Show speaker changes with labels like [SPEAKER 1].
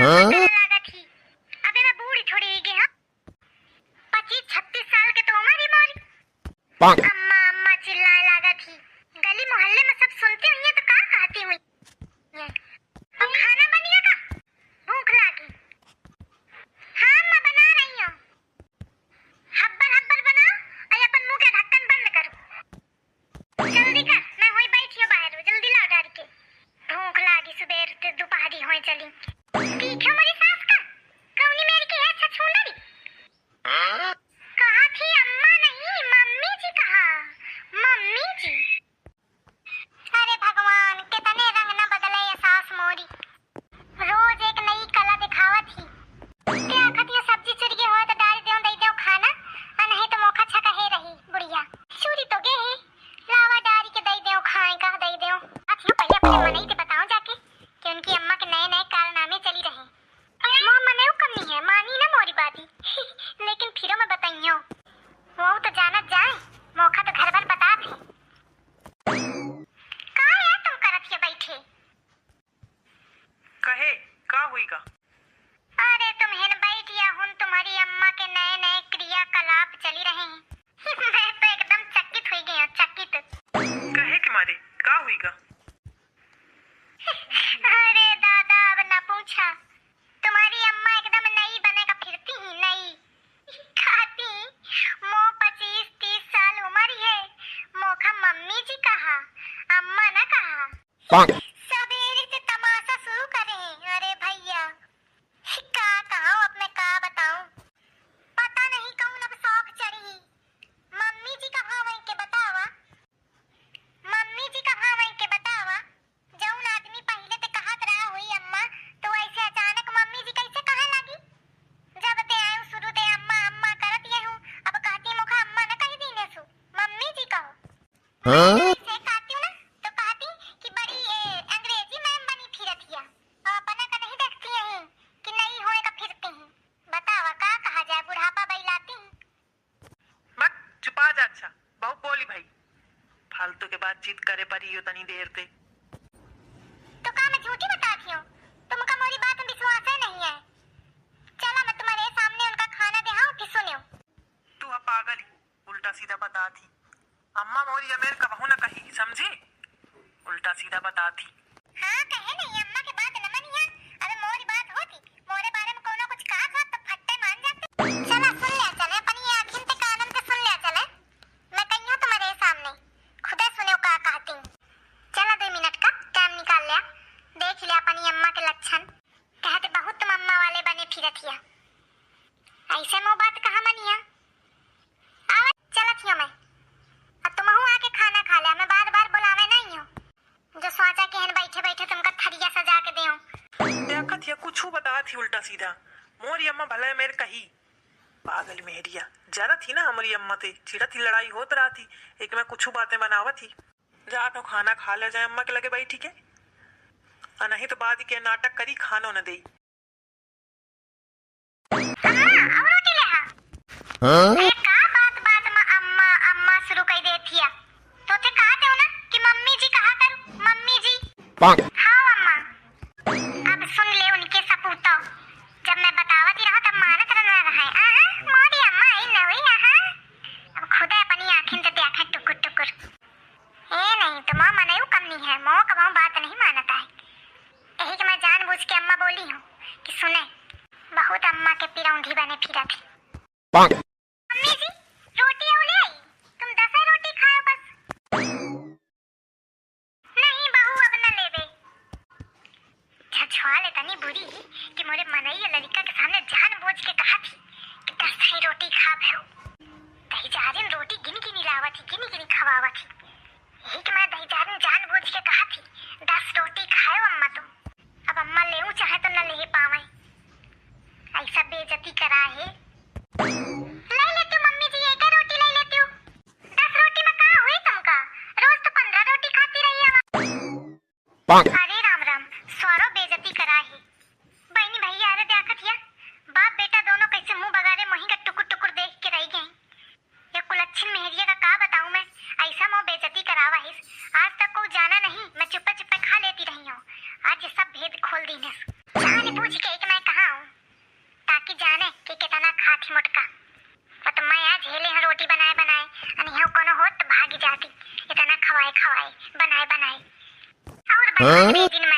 [SPEAKER 1] लागा थी। अबे मैं बूढ़ी थोड़ी ही गई। 25-26 साल के तो उम्र ही मोरी। अम्मा अम्मा चिल्लाए लागा थी। गली मोहल्ले में सब सुनते हुए तो का कहती हुई। अब खाना बनिया का? भूख लगी। हाँ अम्मा बना रही हूँ। हब्बर हब्बर बनाओ और अपन मुंह के ढक्कन बंद करो। जल्दी कर, मैं वहीं बैठी हूँ बाहर। जल्दी लाओ डाल के। भूख लगी, सुबह से दोपहरी होए चली। पीछे मेरी सास का कौनी मेरी की है छछूंदरी। कहा थी अम्मा नहीं मम्मी जी कहा। मम्मी जी। अरे भगवान कितने रंग न बदले ये सास मोरी। रोज एक नई कला दिखावा थी। क्या खतिया सब्जी चुरी हो तो डाल देओ दे देओ खाना और नहीं तो मौका छका है रही बुढ़िया। चूरी तो गे है लावा डारी के दे देओ खाए का दे देओ। अच्छा पहले अपने मनई से बताऊं जाके कि उनकी अम्मा के नए नए कारनामे चली रहे। मां मने कमी है मानी ना मोरी बाती। लेकिन फिरो मैं बताइयो वो तो जानत जाए मौका तो घर भर बता थे। का है तुम करत ये बैठे?
[SPEAKER 2] कहे का हुई का?
[SPEAKER 1] अरे तुम हेन बैठिया हुन तुम्हारी अम्मा के नए नए क्रियाकलाप चली रहे हैं। मैं तो एकदम चकित हुई गई हूँ, चकित।
[SPEAKER 2] कहे के मारे का हुई का?
[SPEAKER 1] अरे दादा अब ना पूछा। तुम्हारी अम्मा एकदम नई बने का फिरती ही नई। खाती मो 25-30 साल उम्र है। मोखा मम्मी जी कहा अम्मा ना कहा। सवेरे से तमाशा शुरू करे। अरे भैया का कहां अब मैं का बताऊं। पता नहीं कौन अब शौक चढ़ी। मम्मी जी कहां वहीं के बतावा। मम्मी जी कहां वहीं के बतावा। जौन आदमी पहले ते कहत रहा हुई अम्मा तो ऐसे अचानक मम्मी जी कैसे कहे लगी। जब ते आए शुरू ते अम्मा अम्मा करत ये हूं अब कहती मुखा अम्मा न कही दीने सु मम्मी जी कहो। ऐसे कहती हूं ना तो कहती कि बड़ी अंग्रेजी मैम बनी फिरतिया और अपना का नहीं देखती है कि नहीं होए का फिरती हैं। बतावा का कहा जाए बुढ़ापा बैलाती हैं।
[SPEAKER 2] मत चुपा जा। अच्छा बहुत बोली भाई, फालतू के बातचीत करे पर ही तनी देर ते।
[SPEAKER 1] तो का मैं झूठी बताती हूँ? तुमका मोरी बात में विश्वास है नहीं है। चला मैं तुम्हारे सामने उनका खाना देहाऊं कि सुनियो।
[SPEAKER 2] तू पागल उल्टा सीधा बता थी। अम्मा मोरी अमेर कबहू न कही समझी। उल्टा सीधा बता थी।
[SPEAKER 1] हाँ कहे नहीं अम्मा के बात न मनिया। अरे मोरी बात होती मोरे बारे में कोनो कुछ कहा था तो फट्टे मान जाते। चला सुन ले चले अपनी आँखिन ते कानन से सुन ले चले। मैं कहियो तुम्हारे सामने खुदा सुनो का कहती हूँ। चला 2 मिनट का टाइम निकाल लिया। देख लिया अपनी अम्मा के लक्षण। कहते बहुत तुम अम्मा वाले बने फिरतिया। ऐसे मो बात कहा मनिया। आवे चला थियो मैं। अब तुम आके खाना खा लिया। मैं बार बार बुलावे नहीं हूँ जो सोचा कि हन बैठे बैठे तुमका थरिया सजा के देऊं।
[SPEAKER 2] देखत या कुछ बता थी उल्टा सीधा। मोरी अम्मा भला मेरे कही। पागल मेहरिया ज्यादा थी ना हमारी अम्मा ते चिड़ा थी लड़ाई होत रहा थी। एक मैं कुछ बातें बनावा थी। जा तो खाना खा ले जाए अम्मा के लगे बैठी के नहीं तो बाद के नाटक करी खानो न दे।
[SPEAKER 1] अम्मा और रोटी ले आ। ए का बात बात में अम्मा अम्मा शुरू कर देथिया। तो ते कहा दे ना कि मम्मी जी कहा कर मम्मी जी। हाँ अम्मा। अब सुन ले उनके सपूतों। जब मैं बतावती रहा तब मानत रहना रहा है। मोरी अम्मा आई न हुई अब खुदा अपनी आँखें से देखा टुकुर टुकुर। ए नहीं तो मां मने कम नहीं है। मो कबाऊ बात नहीं मानता है। यही कि मैं जानबूझ के अम्मा बोली हूँ कि सुने बहुत अम्मा के पिरौंधी बने फिरा थी। मम्मी जी रोटी और ले आई। तुम 10 रोटी खाओ बस। नहीं बहू अब न लेबे। छछुआ ले तनी बुरी कि मोरे मनई लड़का के सामने जानबूझ के कहा थी कि 10 रोटी खा भरो। दही जारिन रोटी गिनी गिनी लावा थी गिनी गिनी खवावा थी। यही कि मैं दही जारिन जानबूझ के कहा थी 10 रोटी खाओ अम्मा तुम। अब अम्मा लेऊं चाहे तो न ले पावे। ऐसा बेइज्जती करा है। ले लेती हूँ मम्मी जी एक रोटी ले लेती हूँ। 10 रोटी में कहाँ हुई तुमका? रोज तो 15 रोटी खाती रही है। अरे राम राम स्वरो बेइज्जती करा है। बहनी भैया अरे देखत या बाप बेटा दोनों कैसे मुंह बगारे मोही का टुकुर टुकुर देख के रह गए। ये कुलच्छन मेहरिया का बताऊं मैं। ऐसा मोह बेइज्जती करावा है। आज तक को जाना नहीं मैं चुप्पे चुप्पे खा लेती रही हूँ। आज ये सब भेद खोल दी ने। जाने पूछ के एक ना इतना खवाए खवाए बनाए बनाए और बना 2 दिन